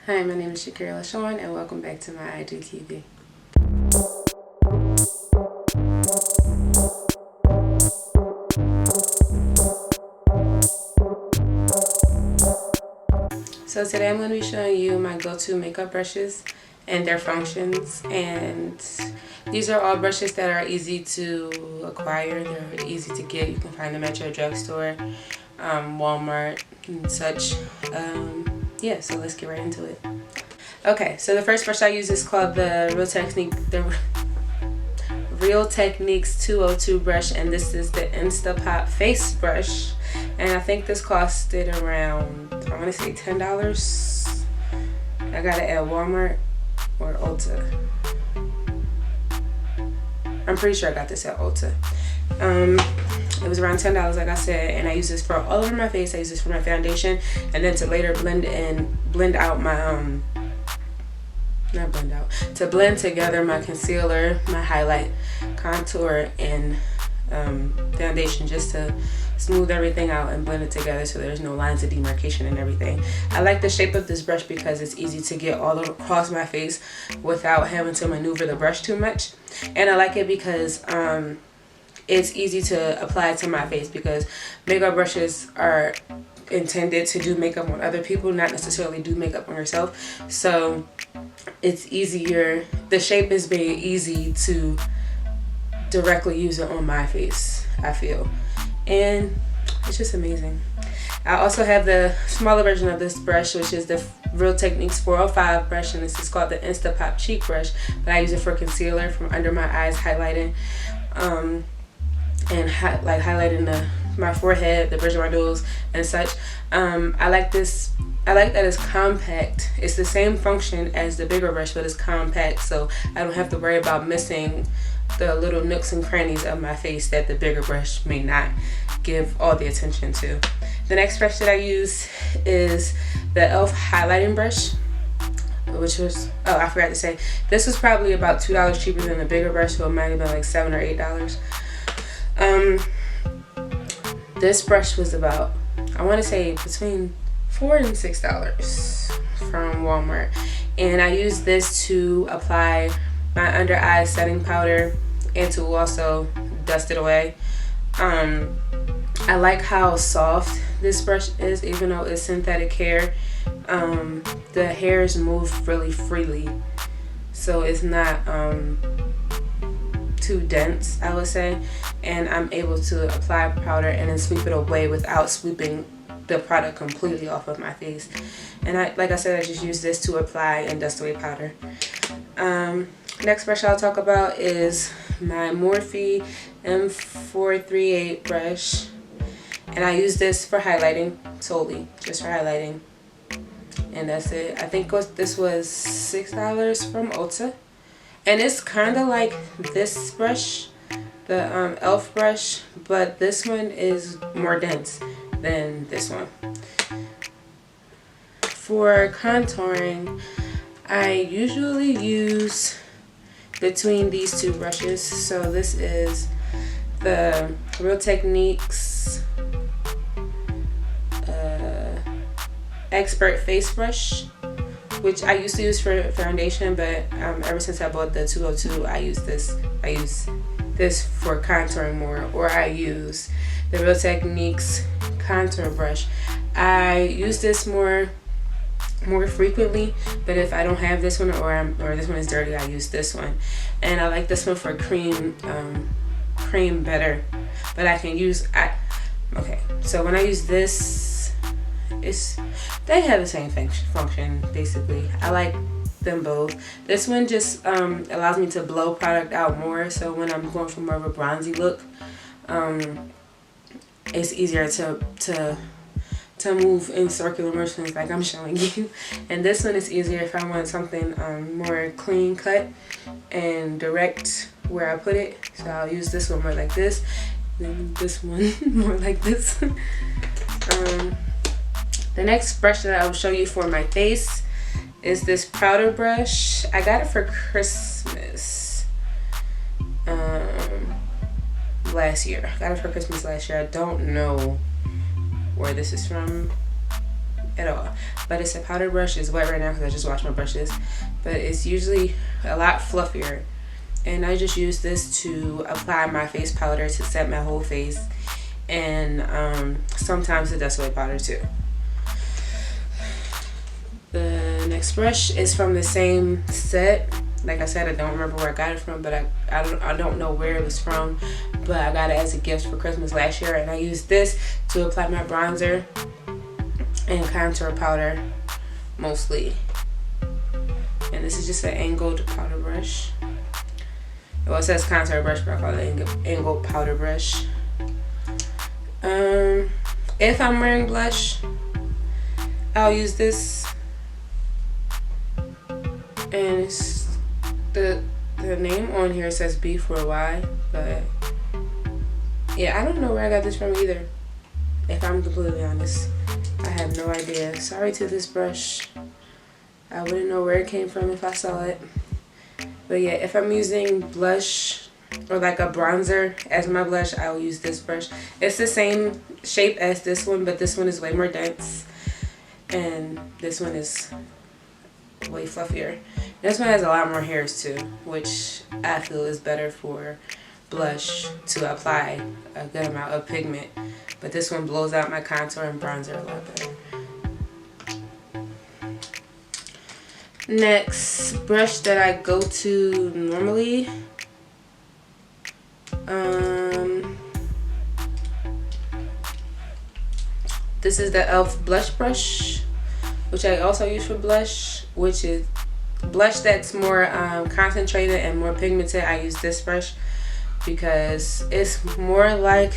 Hi, my name is Shakira LaShawn, and welcome back to my IGTV. So today I'm going to be showing you my go-to makeup brushes and their functions, and these are all brushes that are easy to acquire. They're easy to get. You can find them at your drugstore, Walmart, and such. Yeah, so let's get right into it. Okay, so the first brush I use is called the Real Techniques 202 brush, and this is the Instapot face brush, and I think this costed around, I want to say $10. I got it at Walmart or Ulta. I'm pretty sure I got this at Ulta. It was around $10, like I said, and I use this for all over my face. I use this for my foundation, and then to later blend out my to blend together my concealer, my highlight, contour, and foundation, just to smooth everything out and blend it together so there's no lines of demarcation and everything. I like the shape of this brush because it's easy to get all across my face without having to maneuver the brush too much, and I like it because it's easy to apply to my face, because makeup brushes are intended to do makeup on other people, not necessarily do makeup on yourself. So it's easier, the shape is very easy to directly use it on my face, I feel, and it's just amazing. I also have the smaller version of this brush, which is the Real Techniques 405 brush, and this is called the Instapot cheek brush, but I use it for concealer from under my eyes, highlighting and highlighting my forehead, the bridge of my nose, and such. I like this. I like that it's compact. It's the same function as the bigger brush, but it's compact, so I don't have to worry about missing the little nooks and crannies of my face that the bigger brush may not give all the attention to. The next brush that I use is the e.l.f. highlighting brush, which was, oh, I forgot to say, this was probably about $2 cheaper than the bigger brush, so it might have been like $7 or $8. This brush was about, I want to say, between $4 and $6 from Walmart, and I use this to apply my under eye setting powder and to also dust it away. I like how soft this brush is, even though it's synthetic hair. The hairs move really freely, so it's not too dense, I would say, and I'm able to apply powder and then sweep it away without sweeping the product completely off of my face. And like I said, I just use this to apply and dust away powder. Next brush I'll talk about is my Morphe M438 brush, and I use this for highlighting solely, just for highlighting, and that's it. I think this was $6 from Ulta, and it's kind of like this brush, the e.l.f. brush, but this one is more dense than this one. For contouring, I usually use between these two brushes. So this is the Real Techniques Expert Face Brush, which I used to use for foundation, but ever since I bought the 202, I use this for contouring more, or I use the Real Techniques contour brush. I use this more frequently, but if I don't have this one, or this one is dirty, I use this one. And I like this one for cream better, but I can use okay, so when I use this, they have the same function basically. I like them both. This one just allows me to blow product out more, so when I'm going for more of a bronzy look, it's easier to move in circular motions like I'm showing you. And this one is easier if I want something more clean cut and direct where I put it. So I'll use this one more like this, then this one more like this. The next brush that I will show you for my face is this powder brush. I got it for Christmas last year. I got it for Christmas last year. I don't know where this is from. at all. But it's a powder brush. It's wet right now because I just washed my brushes, but it's usually a lot fluffier, and I just use this to apply my face powder to set my whole face, and sometimes the dust away powder too. The next brush is from the same set. Like I said, I don't remember where I got it from, but I don't know where it was from, but I got it as a gift for Christmas last year, and I used this to apply my bronzer and contour powder mostly. And this is just an angled powder brush. Well, it says contour brush, but I call it angled powder brush. If I'm wearing blush, I'll use this, and it's the name on here says B4Y, but yeah, I don't know where I got this from either, if I'm completely honest. I have no idea. Sorry to this brush. I wouldn't know where it came from if I saw it. But yeah, if I'm using blush or like a bronzer as my blush, I'll use this brush. It's the same shape as this one, but this one is way more dense, and this one is way fluffier. This one has a lot more hairs too, which I feel is better for blush to apply a good amount of pigment, but this one blows out my contour and bronzer a lot better. Next brush that I go to normally, this is the e.l.f. blush brush, which I also use for blush, which is blush that's more concentrated and more pigmented. I use this brush because it's more like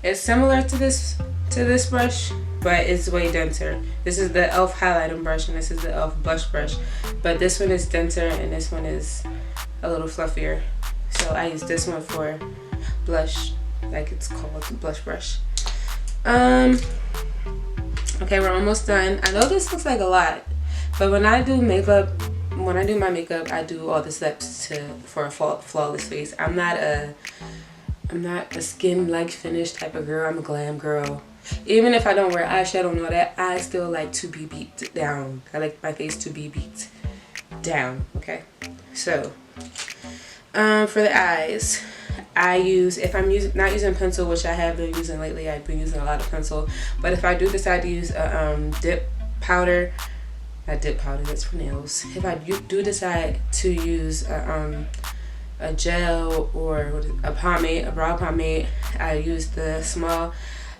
it's similar to this brush, but it's way denser. This is the e.l.f. highlighting brush, and this is the e.l.f. blush brush, but this one is denser and this one is a little fluffier. So I use this one for blush, like it's called blush brush. Okay, we're almost done. I know this looks like a lot, but when I do my makeup, I do all the steps for a flawless face. I'm not a skin like finish type of girl. I'm a glam girl. Even if I don't wear eyeshadow and all that, I still like to be beat down. I like my face to be beat down. Okay, so for the eyes, I use, if I'm not using pencil, which I have been using lately, I've been using a lot of pencil, but if I do decide to use a dip powder, not dip powder, that's for nails. If I do decide to use a gel or a pomade, a brow pomade, I use the small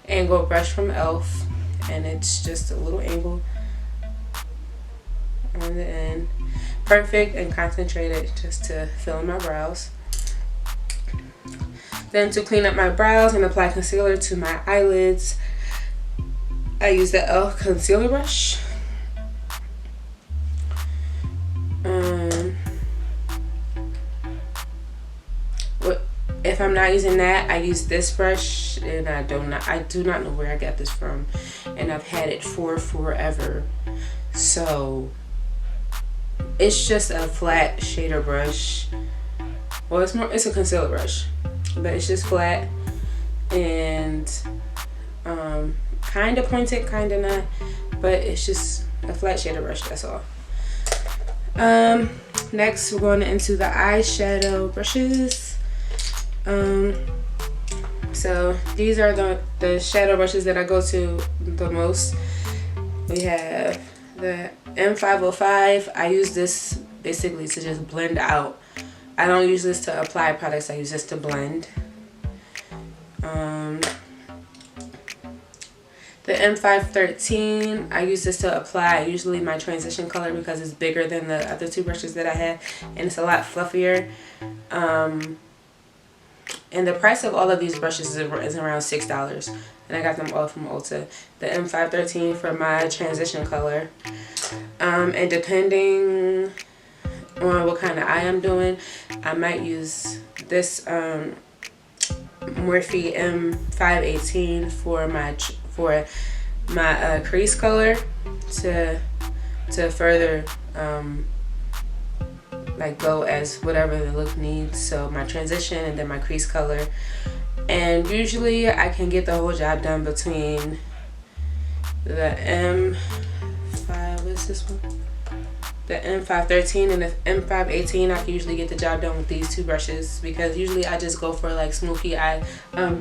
angled brush from e.l.f. and it's just a little angle on the end. Perfect and concentrated just to fill in my brows. Then to clean up my brows and apply concealer to my eyelids, I use the e.l.f. concealer brush. If I'm not using that, I use this brush, and I do not know where I got this from, and I've had it for forever. So it's just a flat shader brush. Well, it's a concealer brush, but it's just flat and kind of pointed, kind of not, but it's just a flat shader brush, that's all. Next we're going into the eyeshadow brushes. So these are the shadow brushes that I go to the most. We have the M505. I use this basically to just blend out. I don't use this to apply products, I use this to blend. The M513, I use this to apply usually my transition color because it's bigger than the other two brushes that I have, and it's a lot fluffier. And the price of all of these brushes is around $6, and I got them all from Ulta. The M513 for my transition color. And depending on what kind of eye I'm doing, I might use this Morphe M518 for my crease color to further like go as whatever the look needs. So my transition and then my crease color, and usually I can get the whole job done between the M5, what's this one? The M513 and the M518. I can usually get the job done with these two brushes because usually I just go for like smoky eye,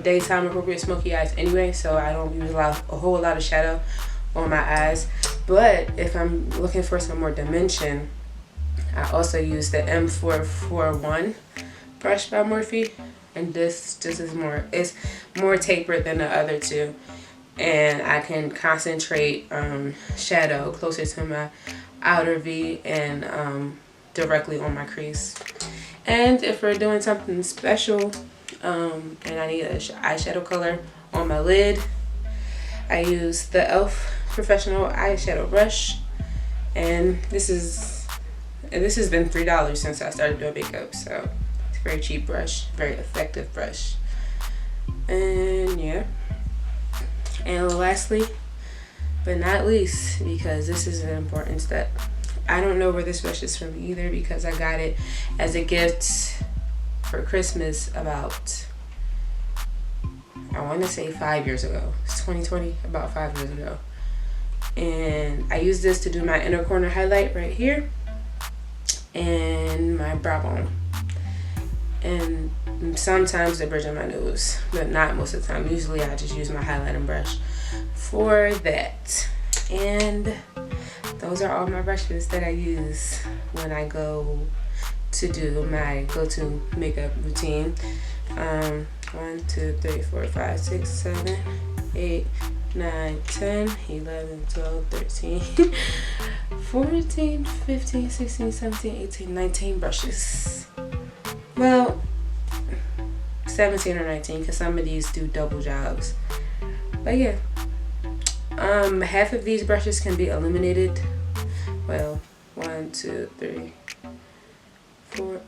daytime appropriate smoky eyes anyway, so I don't use a whole lot of shadow on my eyes. But if I'm looking for some more dimension, I also use the M441 brush by Morphe, and this is more tapered than the other two, and I can concentrate shadow closer to my outer V and directly on my crease. And if we're doing something special and I need an eyeshadow color on my lid, I use the e.l.f. Professional Eyeshadow Brush, and this has been $3 since I started doing makeup, so it's a very cheap brush, very effective brush. And yeah, and lastly but not least, because this is an important step, I don't know where this brush is from either because I got it as a gift for Christmas about, I want to say 5 years ago. It's 2020, about 5 years ago. And I use this to do my inner corner highlight right here and my brow bone, and sometimes the bridge of my nose, but not most of the time. Usually I just use my highlighting brush for that. And those are all my brushes that I use when I go to do my go-to makeup routine. 1, 2, 3, 4, 5, 6, 7, 8, 9, 10, 11, 12, 13, 14, 15, 16, 17, 18, 19 brushes. Well, 17 or 19 because some of these do double jobs. But yeah, half of these brushes can be eliminated. Well, 1, 2, 3, 4.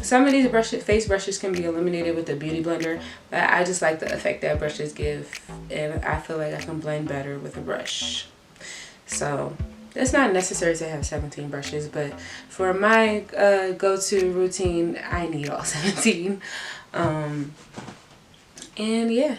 Some of these face brushes can be eliminated with the Beauty Blender, but I just like the effect that brushes give, and I feel like I can blend better with a brush. So it's not necessary to have 17 brushes, but for my go-to routine, I need all 17. And yeah.